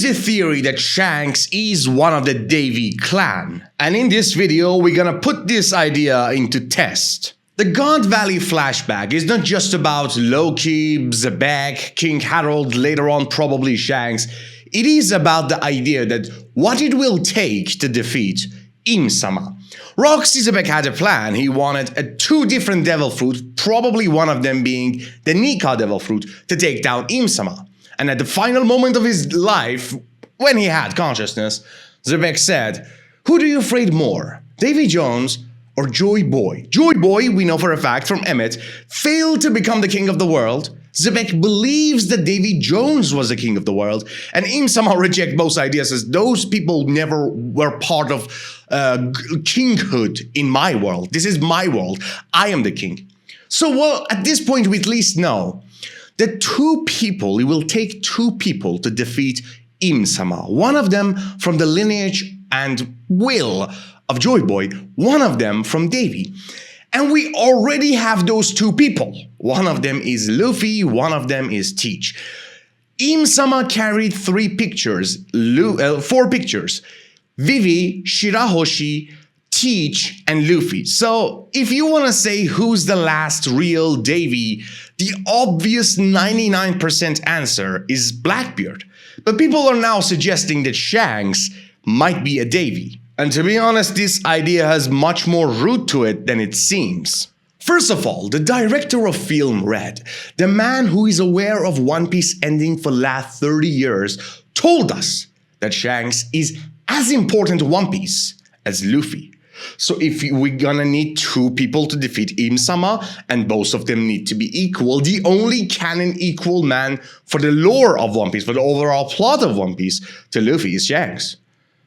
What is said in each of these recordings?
is the theory that Shanks is one of the Davy clan, and in this video we're gonna put this idea into test. The God Valley flashback is not just about Loki, Xebec, King Harold, later on probably Shanks. It is about the idea that what it will take to defeat Imsama. Xebec had a plan. He wanted two different devil fruit, probably one of them being the Nika devil fruit, to take down Imsama. And at the final moment of his life, when he had consciousness, Xebec said, "Who do you afraid more, Davy Jones or Joy Boy?" Joy Boy, we know for a fact from Emmet, failed to become the king of the world. Xebec believes that Davy Jones was the king of the world, and Imsama rejects both ideas as those people never were part of kinghood in my world. This is my world. I am the king. So, well, at this point, we at least know that it will take two people to defeat Imsama. One of them from the lineage and will of Joy Boy, one of them from Davy. And we already have those two people. One of them is Luffy, one of them is Teach. Imsama carried four pictures. Vivi, Shirahoshi, Teach, and Luffy. So if you want to say who's the last real Davy, the obvious 99% answer is Blackbeard. But people are now suggesting that Shanks might be a Davy. And to be honest, this idea has much more root to it than it seems. First of all, the director of Film Red, the man who is aware of One Piece ending for the last 30 years, told us that Shanks is as important to One Piece as Luffy. So if we're gonna need two people to defeat Imsama, and both of them need to be equal, the only canon equal man for the lore of One Piece, for the overall plot of One Piece, to Luffy is Shanks.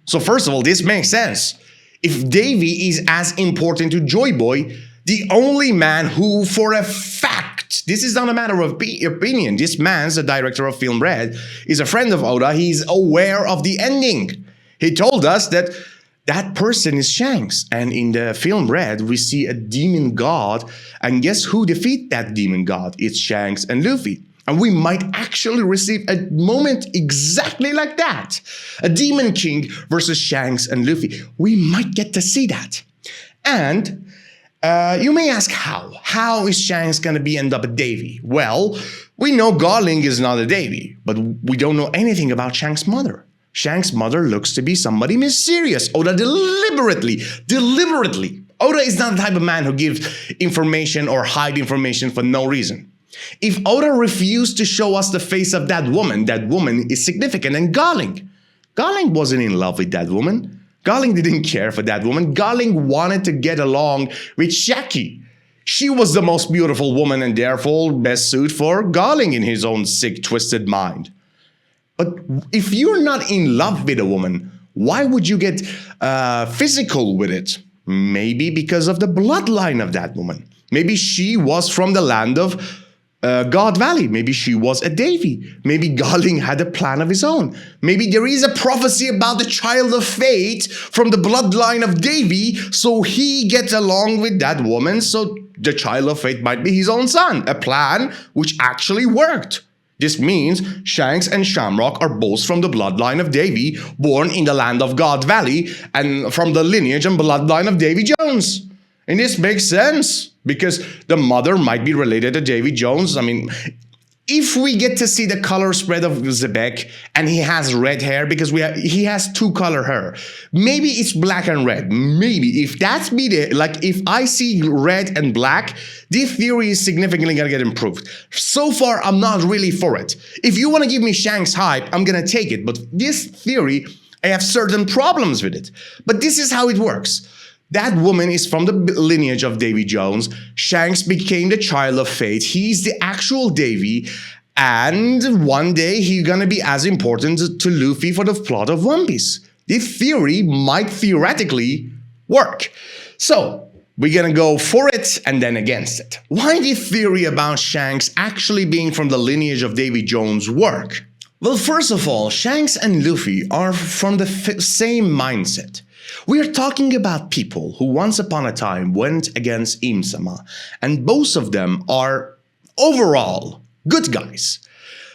So first of all, this makes sense. If Davy is as important to Joy Boy, the only man who, for a fact, this is not a matter of opinion, this man's the director of Film Red, is a friend of Oda, he's aware of the ending. He told us that that person is Shanks, and in the Film Red, we see a demon god, and guess who defeat that demon god? It's Shanks and Luffy. And we might actually receive a moment exactly like that. A Demon King versus Shanks and Luffy. We might get to see that. And you may ask how? How is Shanks gonna end up a Davy? Well, we know Garling is not a Davy, but we don't know anything about Shanks' mother. Shanks' mother looks to be somebody mysterious. Oda deliberately. Oda is not the type of man who gives information or hide information for no reason. If Oda refused to show us the face of that woman is significant. And Garling wasn't in love with that woman. Garling didn't care for that woman. Garling wanted to get along with Shaki. She was the most beautiful woman and therefore best suit for Garling in his own sick, twisted mind. But if you're not in love with a woman, why would you get physical with it? Maybe because of the bloodline of that woman. Maybe she was from the land of God Valley. Maybe she was a Davy. Maybe Garling had a plan of his own. Maybe there is a prophecy about the child of fate from the bloodline of Davy, so he gets along with that woman, so the child of fate might be his own son. A plan which actually worked. This means Shanks and Shamrock are both from the bloodline of Davy, born in the land of God Valley, and from the lineage and bloodline of Davy Jones. And this makes sense, because the mother might be related to Davy Jones. I mean, if we get to see the color spread of Xebec, and he has red hair, because he has two color hair, maybe it's black and red. Maybe if that's me, if I see red and black, this theory is significantly gonna get improved. So far, I'm not really for it. If you want to give me Shanks hype, I'm gonna take it. But this theory, I have certain problems with it. But this is how it works. That woman is from the lineage of Davy Jones. Shanks became the child of fate. He's the actual Davy. And one day he's gonna be as important to Luffy for the plot of One Piece. This theory might theoretically work. So we're gonna go for it and then against it. Why did theory about Shanks actually being from the lineage of Davy Jones work? Well, first of all, Shanks and Luffy are from the same mindset. We are talking about people who once upon a time went against Imsama, and both of them are overall good guys.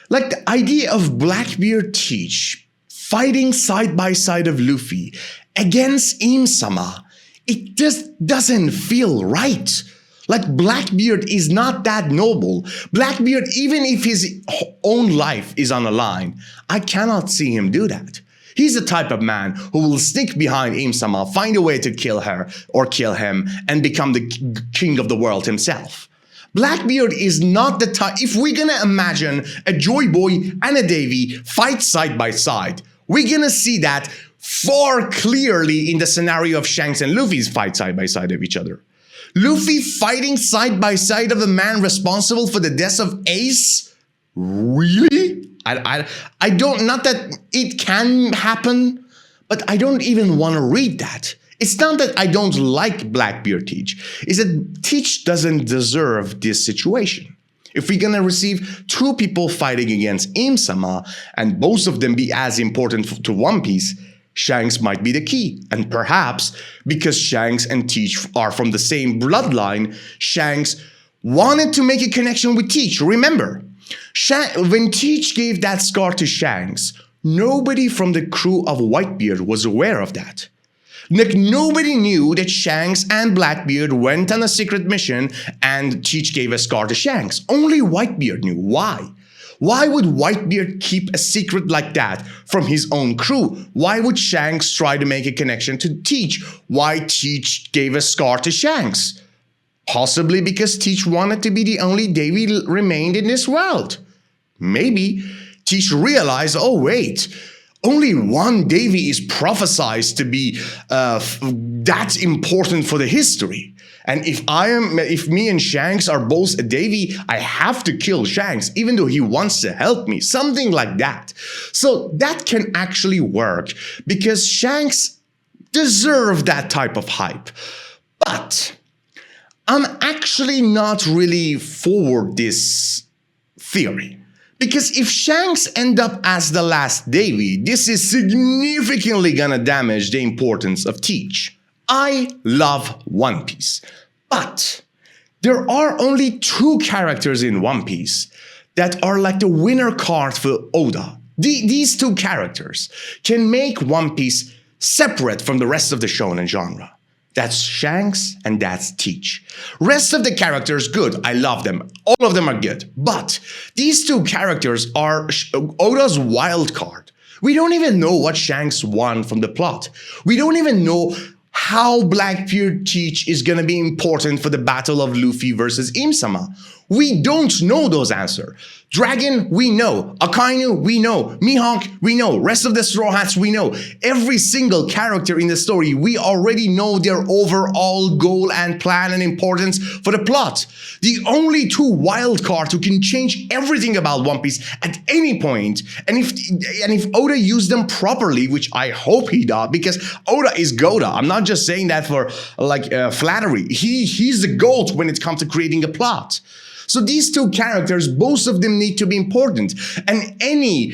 Like the idea of Blackbeard Teach fighting side by side of Luffy against Im-sama, it just doesn't feel right. Like, Blackbeard is not that noble. Blackbeard, even if his own life is on the line, I cannot see him do that. He's the type of man who will sneak behind Im-sama, find a way to kill her or kill him, and become the king of the world himself. Blackbeard is not the type. If we're gonna imagine a Joy Boy and a Davy fight side by side, we're gonna see that far clearly in the scenario of Shanks and Luffy's fight side by side of each other. Luffy fighting side by side of the man responsible for the death of Ace? Really? I don't, not that it can happen, but I don't even want to read that. It's not that I don't like Blackbeard Teach. It's that Teach doesn't deserve this situation. If we're gonna receive two people fighting against Im-sama and both of them be as important to One Piece, Shanks might be the key. And perhaps because Shanks and Teach are from the same bloodline, Shanks wanted to make a connection with Teach. Remember, when Teach gave that scar to Shanks, nobody from the crew of Whitebeard was aware of that. Like, nobody knew that Shanks and Blackbeard went on a secret mission and Teach gave a scar to Shanks. Only Whitebeard knew. Why? Why would Whitebeard keep a secret like that from his own crew? Why would Shanks try to make a connection to Teach? Why Teach gave a scar to Shanks? Possibly because Teach wanted to be the only Davy remained in this world. Maybe Teach realized, oh wait, only one Davy is prophesied to be that important for the history. And if me and Shanks are both a Davy, I have to kill Shanks, even though he wants to help me. Something like that. So that can actually work because Shanks deserve that type of hype. But I'm actually not really for this theory. Because if Shanks end up as the last Davy, this is significantly gonna damage the importance of Teach. I love One Piece, but there are only two characters in One Piece that are like the winner card for Oda. These two characters can make One Piece separate from the rest of the shonen genre. That's Shanks and that's Teach. Rest of the characters, good. I love them. All of them are good. But these two characters are Oda's wild card. We don't even know what Shanks won from the plot. We don't even know how Blackbeard Teach is going to be important for the battle of Luffy versus Im-sama. We don't know those answers. Dragon, we know. Akainu, we know. Mihawk, we know. Rest of the Straw Hats, we know. Every single character in the story, we already know their overall goal and plan and importance for the plot. The only two wild cards who can change everything about One Piece at any point, and if Oda used them properly, which I hope he does, because Oda is Goda. I'm not just saying that for flattery. He's the GOAT when it comes to creating a plot. So these two characters, both of them need to be important. And any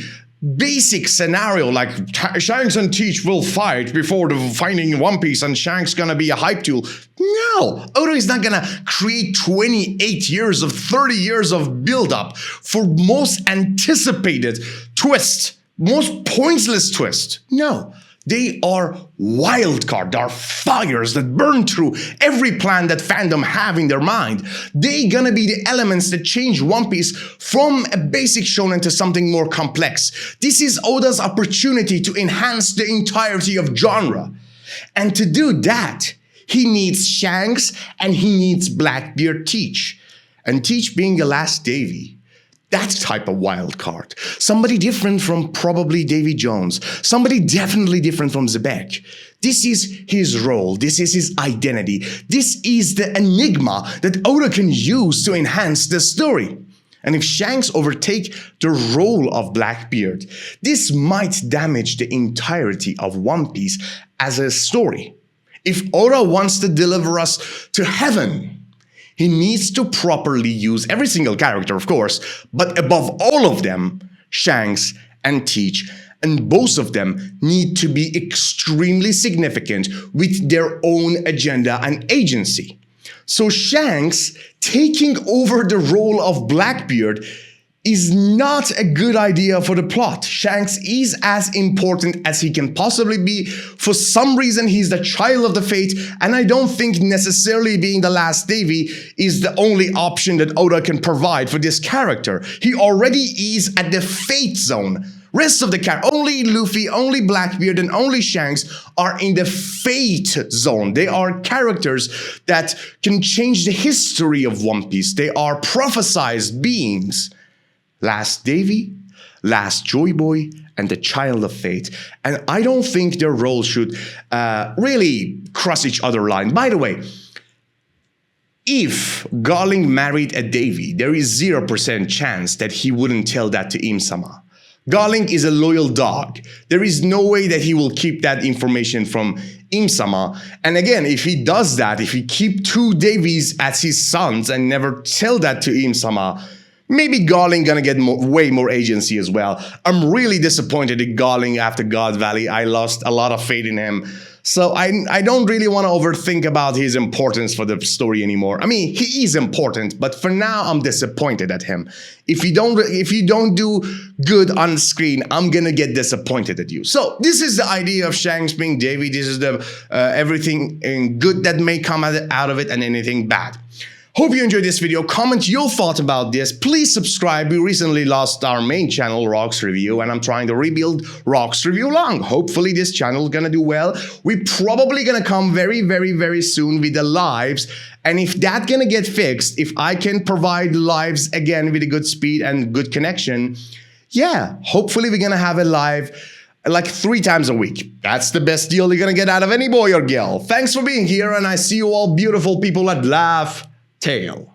basic scenario like Shanks and Teach will fight before the finding One Piece and Shanks gonna be a hype tool. No, Oda is not gonna create 28 years of 30 years of build-up for most anticipated twist, most pointless twist. No. They are wild card, they are fires that burn through every plan that fandom have in their mind. They gonna be the elements that change One Piece from a basic shonen to something more complex. This is Oda's opportunity to enhance the entirety of genre. And to do that, he needs Shanks and he needs Blackbeard Teach. And Teach being the last Davy. That type of wild card. Somebody different from probably Davy Jones. Somebody definitely different from Xebec. This is his role. This is his identity. This is the enigma that Oda can use to enhance the story. And if Shanks overtake the role of Blackbeard, this might damage the entirety of One Piece as a story. If Oda wants to deliver us to heaven, he needs to properly use every single character, of course, but above all of them, Shanks and Teach, and both of them need to be extremely significant with their own agenda and agency. So Shanks taking over the role of Blackbeard is not a good idea for the plot. Shanks is as important as he can possibly be. For some reason, he's the child of the fate, and I don't think necessarily being the last Davy is the only option that Oda can provide for this character. He already is at the fate zone. Rest of the characters, only Luffy, only Blackbeard, and only Shanks are in the fate zone. They are characters that can change the history of One Piece. They are prophesized beings. Last Davy, last Joy Boy, and the Child of Fate. And I don't think their roles should really cross each other line. By the way, if Garling married a Davy, there is 0% chance that he wouldn't tell that to Im-sama. Garling is a loyal dog. There is no way that he will keep that information from Im-sama. And again, if he does that, if he keep 2 Davies as his sons and never tell that to Im-sama, maybe Garling gonna get way more agency as well. I'm really disappointed in Garling after God Valley. I lost a lot of faith in him. So I don't really want to overthink about his importance for the story anymore. I mean, he is important, but for now I'm disappointed at him. If you don't do good on screen, I'm gonna get disappointed at you. So this is the idea of Shanks being Davy. This is the everything good that may come out of it and anything bad. Hope you enjoyed this video. Comment your thoughts about this. Please subscribe. We recently lost our main channel, Rocks Review, and I'm trying to rebuild Rocks Review Long. Hopefully this channel is gonna do well. We're probably gonna come very, very, very soon with the lives. And if that's gonna get fixed, if I can provide lives again with a good speed and good connection, yeah, hopefully we're gonna have a live like 3 times a week. That's the best deal you're gonna get out of any boy or girl. Thanks for being here, and I see you all beautiful people at Laugh Tail.